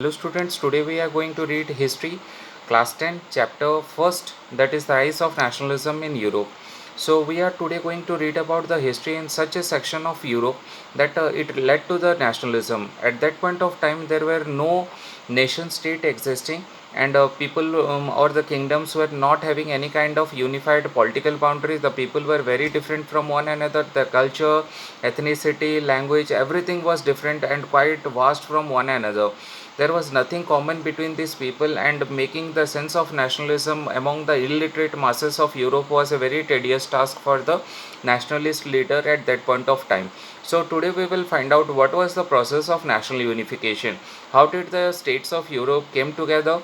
Hello students, today we are going to read History, Class 10, Chapter 1st, that is the Rise of Nationalism in Europe. So we are today going to read about the history in such a section of Europe that it led to the nationalism. At that point of time there were no nation state existing, and people or the kingdoms were not having any kind of unified political boundaries. The people were very different from one another. The culture, ethnicity, language, everything was different and quite vast from one another. There was nothing common between these people, and making the sense of nationalism among the illiterate masses of Europe was a very tedious task for the nationalist leader at that point of time. So today we will find out what was the process of national unification. How did the states of Europe came together,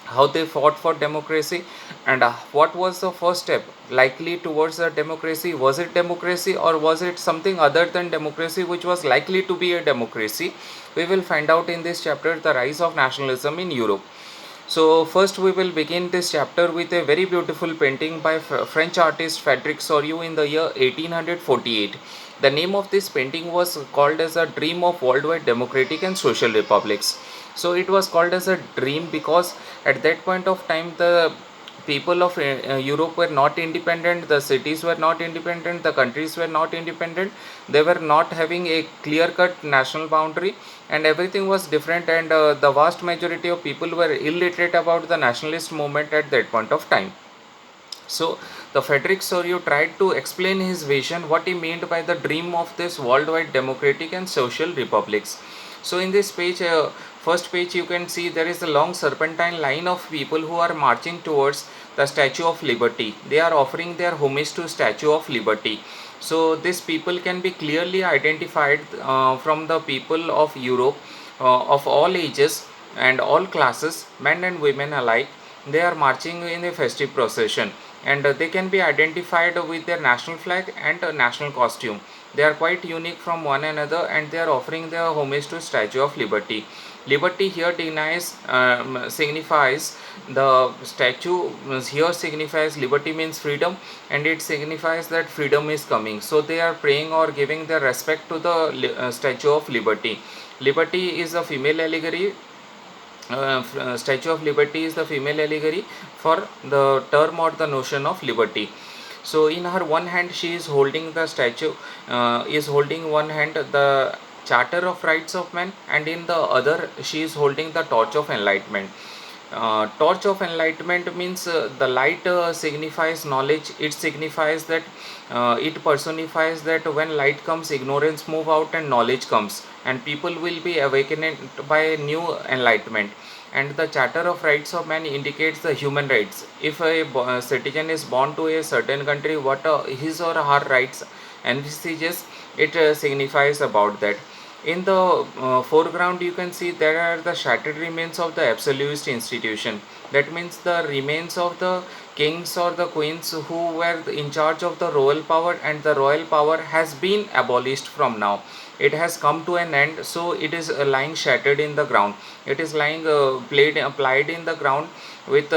how they fought for democracy, and what was the first step likely towards the democracy. Was it democracy, or was it something other than democracy which was likely to be a democracy? We will find out in this chapter, the rise of nationalism in Europe. So first we will begin this chapter with a very beautiful painting by French artist Frédéric Soriot in the year 1848. The name of this painting was called as a dream of worldwide democratic and social republics. So it was called as a dream because at that point of time the people of Europe were not independent, the cities were not independent, the countries were not independent, they were not having a clear cut national boundary, and everything was different, and the vast majority of people were illiterate about the nationalist movement at that point of time. So the Frédéric Soriot tried to explain his vision, what he meant by the dream of this worldwide democratic and social republics. So in this page, first page, you can see there is a long serpentine line of people who are marching towards the Statue of Liberty. They are offering their homage to Statue of Liberty. So these people can be clearly identified from the people of Europe, of all ages and all classes, men and women alike. They are marching in a festive procession, and they can be identified with their national flag and national costume. They are quite unique from one another, and they are offering their homage to Statue of Liberty. Liberty here signifies the statue here signifies liberty means freedom, and it signifies that freedom is coming. So they are praying or giving their respect to the Statue of Liberty. Liberty is a female allegory. Statue of Liberty is the female allegory for the term or the notion of liberty. So in her one hand she is holding the statue, is holding one hand the Charter of Rights of Man, and in the other she is holding the Torch of Enlightenment. Torch of Enlightenment means the light signifies knowledge. It signifies that it personifies that when light comes, ignorance move out and knowledge comes, and people will be awakened by new enlightenment. And the Charter of Rights of Man indicates the human rights. If a citizen is born to a certain country, what his or her rights envisages, it signifies about that. In the foreground, you can see there are the shattered remains of the absolutist institution. That means the remains of the kings or the queens who were in charge of the royal power, and the royal power has been abolished from now. It has come to an end, so it is lying shattered in the ground. It is lying applied in the ground with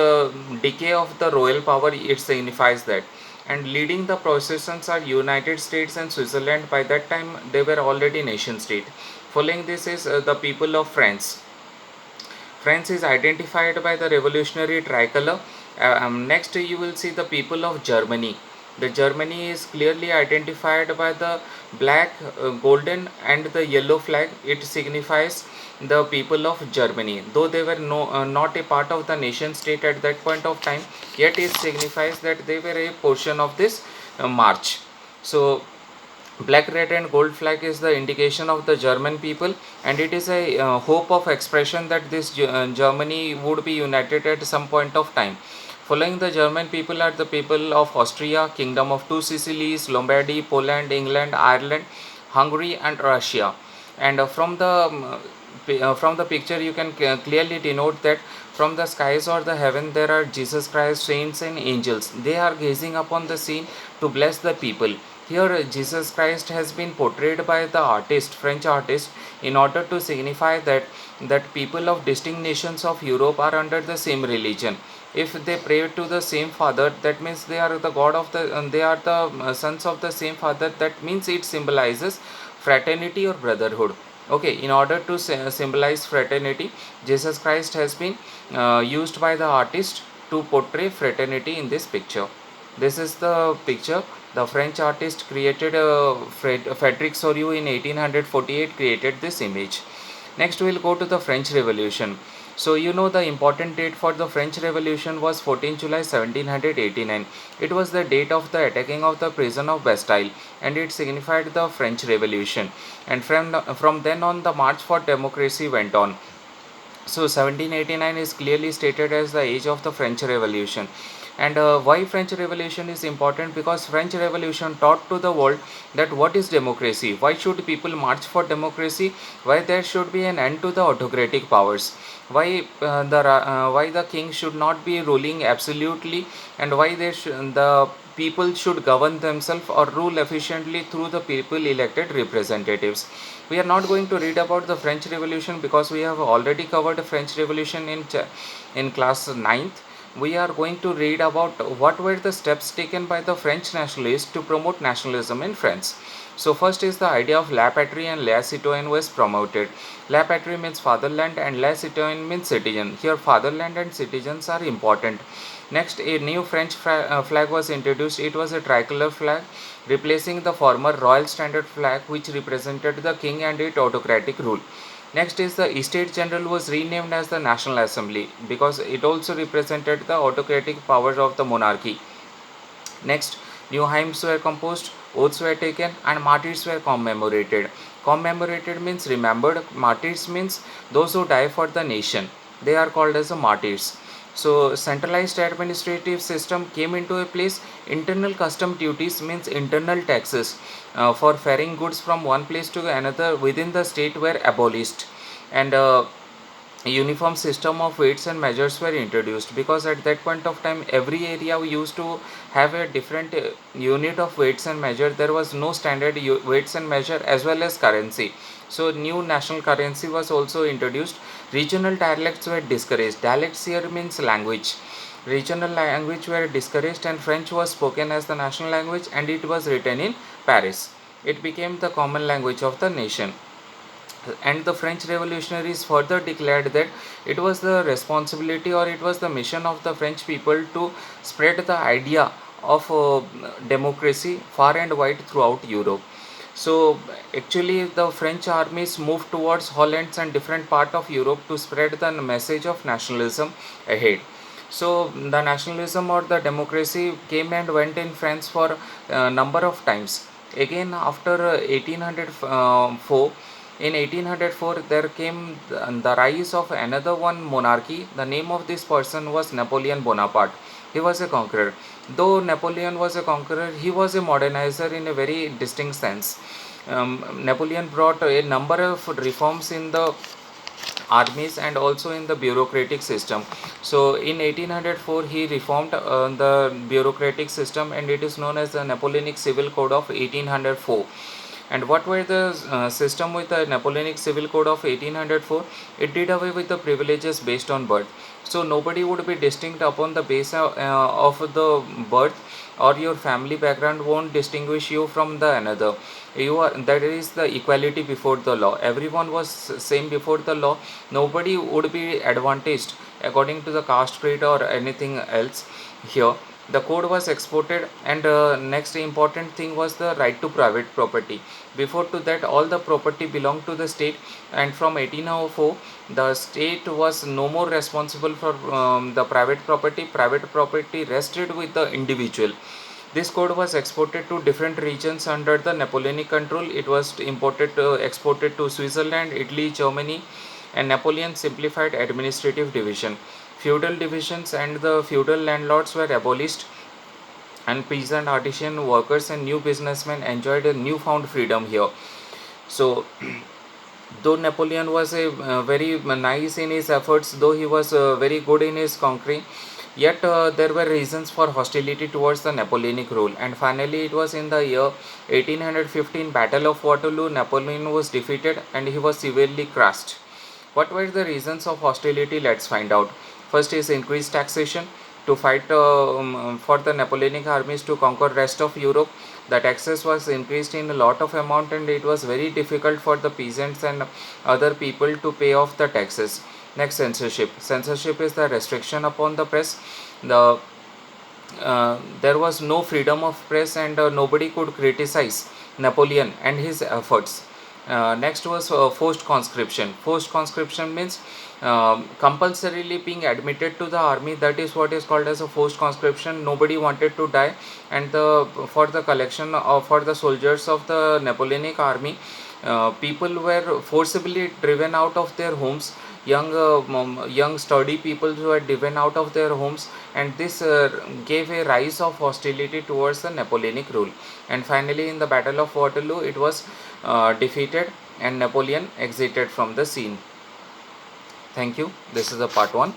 decay of the royal power. It signifies that. And leading the processions are United States and Switzerland. By that time they were already nation state. Following this is the people of France. France is identified by the revolutionary tricolor. Next you will see the people of Germany. The Germany is clearly identified by the black, golden and the yellow flag. It signifies the people of Germany. Though they were not a part of the nation state at that point of time, yet it signifies that they were a portion of this march. So black, red and gold flag is the indication of the German people, and it is a hope of expression that this Germany would be united at some point of time. Following the German people are the people of Austria, Kingdom of Two Sicilies, Lombardy, Poland, England, Ireland, Hungary and Russia. And from the picture you can clearly denote that from the skies or the heaven there are Jesus Christ, saints and angels. They are gazing upon the scene to bless the people. Here Jesus Christ has been portrayed by the artist, French artist, in order to signify that people of distinct nations of Europe are under the same religion. If they pray to the same father, that means they are the god of the they are the sons of the same father. That means it symbolizes fraternity or brotherhood. Okay, in order to symbolize fraternity, Jesus Christ has been used by the artist to portray fraternity in this picture. This is the picture. The French artist created Frederic Soriot in 1848 created this image. Next, we will go to the French Revolution. So, you know the important date for the French Revolution was 14 July 1789. It was the date of the attacking of the prison of Bastille, and it signified the French Revolution. And from then on, the march for democracy went on. So 1789 is clearly stated as the age of the French Revolution. And why French Revolution is important? Because French Revolution taught to the world that what is democracy, why should people march for democracy, why there should be an end to the autocratic powers, why the king should not be ruling absolutely, and why the people should govern themselves or rule efficiently through the people elected representatives. We are not going to read about the French Revolution because we have already covered the French Revolution in class 9th. We are going to read about what were the steps taken by the French nationalists to promote nationalism in France. So first is the idea of La Patrie and La Citoyenne was promoted. La Patrie means fatherland and La Citoyenne means citizen. Here fatherland and citizens are important. Next, a new French flag was introduced. It was a tricolor flag, replacing the former Royal Standard flag, which represented the king and its autocratic rule. Next is the Estates General was renamed as the National Assembly because it also represented the autocratic powers of the monarchy. Next, new hymns were composed, oaths were taken, and martyrs were commemorated. Commemorated means remembered, martyrs means those who die for the nation. They are called as the martyrs. So, centralized administrative system came into a place. Internal custom duties means internal taxes for ferrying goods from one place to another within the state were abolished, and a uniform system of weights and measures were introduced because at that point of time every area we used to have a different unit of weights and measure. There was no standard weights and measure as well as currency, so new national currency was also introduced. Regional dialects were discouraged. Dialects here means language. Regional language were discouraged and French was spoken as the national language, and it was written in Paris. It became the common language of the nation. And the French revolutionaries further declared that it was the responsibility or it was the mission of the French people to spread the idea of democracy far and wide throughout Europe. So actually the French armies moved towards Holland and different part of Europe to spread the message of nationalism ahead. So the nationalism or the democracy came and went in France for a number of times. Again after 1804, in 1804 there came the rise of another one monarchy. The name of this person was Napoleon Bonaparte. He was a conqueror. Though Napoleon was a conqueror, he was a modernizer in a very distinct sense. Napoleon brought a number of reforms in the armies and also in the bureaucratic system. So in 1804 he reformed the bureaucratic system, and it is known as the Napoleonic Civil Code of 1804. And what were the system with the Napoleonic Civil Code of 1804? It did away with the privileges based on birth. So nobody would be distinct upon the base of the birth, or your family background won't distinguish you from the another. You are, that is the equality before the law. Everyone was same before the law. Nobody would be advantaged according to the caste creed or anything else here. The code was exported, and next important thing was the right to private property. Before to that all the property belonged to the state, and from 1804 the state was no more responsible for the private property. Private property rested with the individual. This code was exported to different regions under the Napoleonic control. It was exported to Switzerland, Italy, Germany, and Napoleon simplified administrative division. Feudal divisions and the feudal landlords were abolished, and peasant, artisan, workers, and new businessmen enjoyed a newfound freedom here. So, though Napoleon was a very nice in his efforts, though he was very good in his conquering, yet there were reasons for hostility towards the Napoleonic rule. And finally, it was in the year 1815 Battle of Waterloo, Napoleon was defeated and he was severely crushed. What were the reasons of hostility? Let's find out. First is increased taxation. to fight for the Napoleonic armies to conquer rest of Europe. The taxes was increased in a lot of amount, and it was very difficult for the peasants and other people to pay off the taxes. Next, censorship. Censorship is the restriction upon the press. There was no freedom of press, and nobody could criticize Napoleon and his efforts. Next was forced conscription. Forced conscription means compulsorily being admitted to the army. That is what is called as a forced conscription. Nobody wanted to die, and for the collection of for the soldiers of the Napoleonic army, people were forcibly driven out of their homes. Young sturdy people who were driven out of their homes, and this gave a rise of hostility towards the Napoleonic rule. And finally, in the Battle of Waterloo, it was defeated, and Napoleon exited from the scene. Thank you. This is the part 1.